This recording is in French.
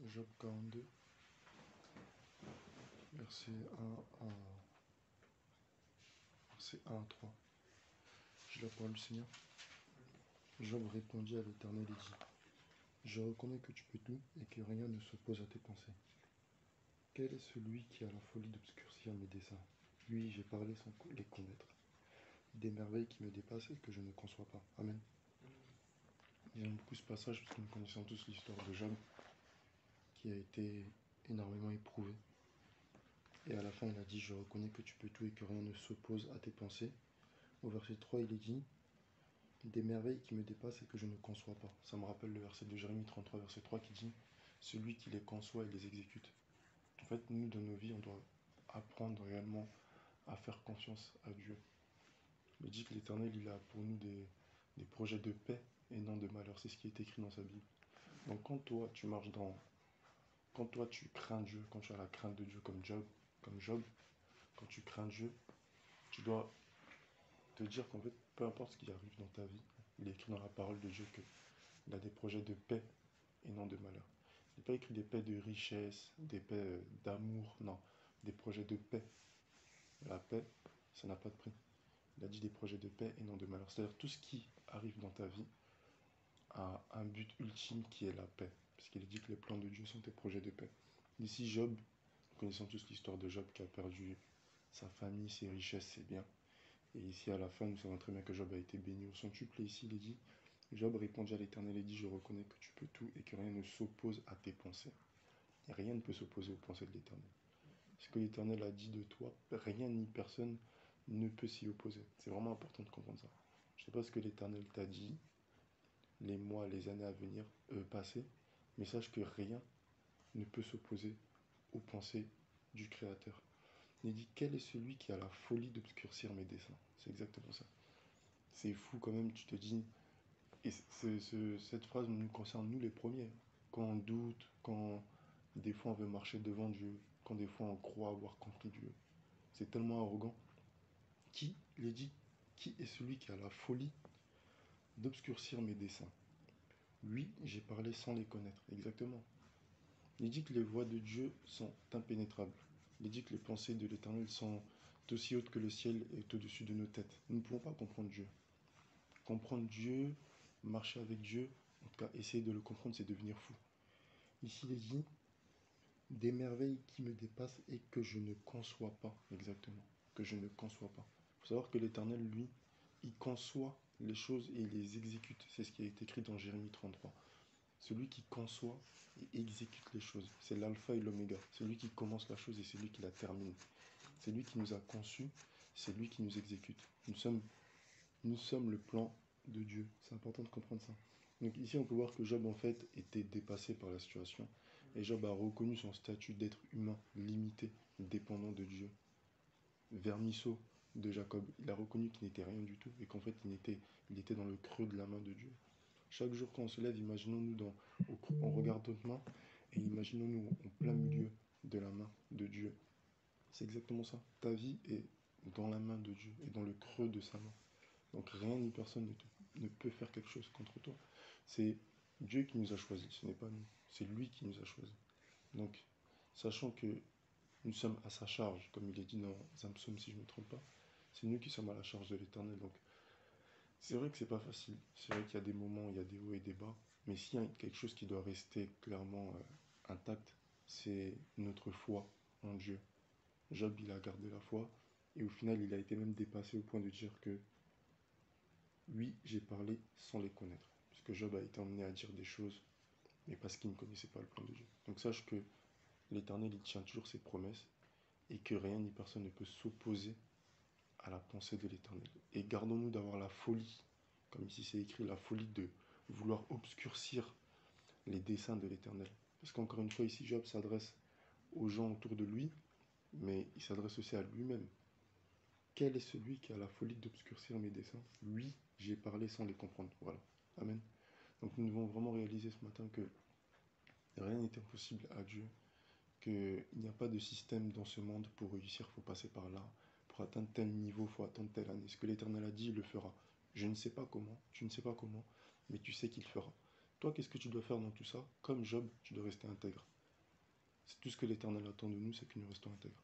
Job 42, verset 1 à, verset 1 à 3. Je la parole du Seigneur. Job répondit à l'Éternel et dit: Je reconnais que tu peux tout et que rien ne s'oppose à tes pensées. Quel est celui qui a la folie d'obscurcir mes desseins? Lui, j'ai parlé sans les connaître. Des merveilles qui me dépassent et que je ne conçois pas. Amen. J'aime beaucoup ce passage parce que nous connaissons tous l'histoire de Job qui a été énormément éprouvé. Et à la fin, il a dit: Je reconnais que tu peux tout et que rien ne s'oppose à tes pensées. Au verset 3, il est dit: Des merveilles qui me dépassent et que je ne conçois pas. Ça me rappelle le verset de Jérémie 33, verset 3 qui dit: Celui qui les conçoit et les exécute. En fait, nous, dans nos vies, on doit apprendre réellement à faire confiance à Dieu. Il dit que l'Éternel, il a pour nous des projets de paix et non de malheur. C'est ce qui est écrit dans sa Bible. Donc quand toi, tu marches dans... Quand toi, tu crains Dieu, quand tu as la crainte de Dieu comme Job, quand tu crains Dieu, tu dois te dire qu'en fait, peu importe ce qui arrive dans ta vie, il est écrit dans la parole de Dieu qu'il a des projets de paix et non de malheur. Il n'est pas écrit des paix de richesse, des paix d'amour, non, des projets de paix. La paix, ça n'a pas de prix. Il a dit des projets de paix et non de malheur. C'est-à-dire tout ce qui arrive dans ta vie a un but ultime qui est la paix. Parce qu'il dit que les plans de Dieu sont des projets de paix. Ici, Job, nous connaissons tous l'histoire de Job qui a perdu sa famille, ses richesses, ses biens. Et ici, à la fin, nous savons très bien que Job a été béni au centuple. Et ici, il est dit: Job répondit à l'Éternel et dit: Je reconnais que tu peux tout et que rien ne s'oppose à tes pensées. Et rien ne peut s'opposer aux pensées de l'Éternel. Ce que l'Éternel a dit de toi, rien ni personne ne peut s'y opposer. C'est vraiment important de comprendre ça. Je ne sais pas ce que l'Éternel t'a dit les mois, les années à venir, passer, mais sache que rien ne peut s'opposer aux pensées du Créateur. Il dit: Quel est celui qui a la folie d'obscurcir mes desseins? C'est exactement ça. C'est fou quand même, tu te dis... Et cette phrase nous concerne nous les premiers. Quand on doute, quand des fois on veut marcher devant Dieu, quand des fois on croit avoir compris Dieu. C'est tellement arrogant. Il est dit: Qui est celui qui a la folie d'obscurcir mes desseins? Oui, j'ai parlé sans les connaître. Exactement. Il dit que les voies de Dieu sont impénétrables. Il dit que les pensées de l'Éternel sont aussi hautes que le ciel et au-dessus de nos têtes. Nous ne pouvons pas comprendre Dieu. Comprendre Dieu, marcher avec Dieu, en tout cas essayer de le comprendre, c'est devenir fou. Ici, il est dit: Des merveilles qui me dépassent et que je ne conçois pas. Exactement. Que je ne conçois pas. Il faut savoir que l'Éternel, lui, il conçoit les choses et il les exécute. C'est ce qui a été écrit dans Jérémie 33. Celui qui conçoit et exécute les choses, c'est l'alpha et l'oméga. C'est lui qui commence la chose et c'est lui qui la termine. C'est lui qui nous a conçus, c'est lui qui nous exécute. Nous sommes le plan de Dieu. C'est important de comprendre ça. Donc ici, on peut voir que Job, en fait, était dépassé par la situation. Et Job a reconnu son statut d'être humain, limité, dépendant de Dieu. Vermisseau de Jacob, il a reconnu qu'il n'était rien du tout et qu'en fait, il était dans le creux de la main de Dieu. Chaque jour quand on se lève, imaginons-nous on regarde notre main et imaginons-nous en plein milieu de la main de Dieu. C'est exactement ça. Ta vie est dans la main de Dieu et dans le creux de sa main. Donc rien ni personne ne peut faire quelque chose contre toi. C'est Dieu qui nous a choisis, ce n'est pas nous. C'est lui qui nous a choisis. Donc, sachant que nous sommes à sa charge, comme il est dit dans un psaume si je ne me trompe pas, c'est nous qui sommes à la charge de l'Éternel. Donc, c'est vrai que c'est pas facile. C'est vrai qu'il y a des moments, il y a des hauts et des bas. Mais s'il y a quelque chose qui doit rester clairement intact, c'est notre foi en Dieu. Job, il a gardé la foi. Et au final, il a été même dépassé au point de dire que oui, j'ai parlé sans les connaître. Puisque Job a été emmené à dire des choses, mais parce qu'il ne connaissait pas le plan de Dieu. Donc sache que l'Éternel, il tient toujours ses promesses et que rien ni personne ne peut s'opposer à la pensée de l'Éternel. Et gardons-nous d'avoir la folie, comme ici c'est écrit, la folie de vouloir obscurcir les desseins de l'Éternel. Parce qu'encore une fois, ici, Job s'adresse aux gens autour de lui, mais il s'adresse aussi à lui-même. Quel est celui qui a la folie d'obscurcir mes desseins? Oui, j'ai parlé sans les comprendre. Voilà. Amen. Donc nous devons vraiment réaliser ce matin que rien n'est impossible à Dieu, qu'il n'y a pas de système dans ce monde pour réussir, il faut passer par là. Pour atteindre tel niveau, il faut attendre telle année. Ce que l'Éternel a dit, il le fera. Je ne sais pas comment, tu ne sais pas comment, mais tu sais qu'il fera. Toi, qu'est-ce que tu dois faire dans tout ça? Comme Job, tu dois rester intègre. C'est tout ce que l'Éternel attend de nous, c'est que nous restons intègres.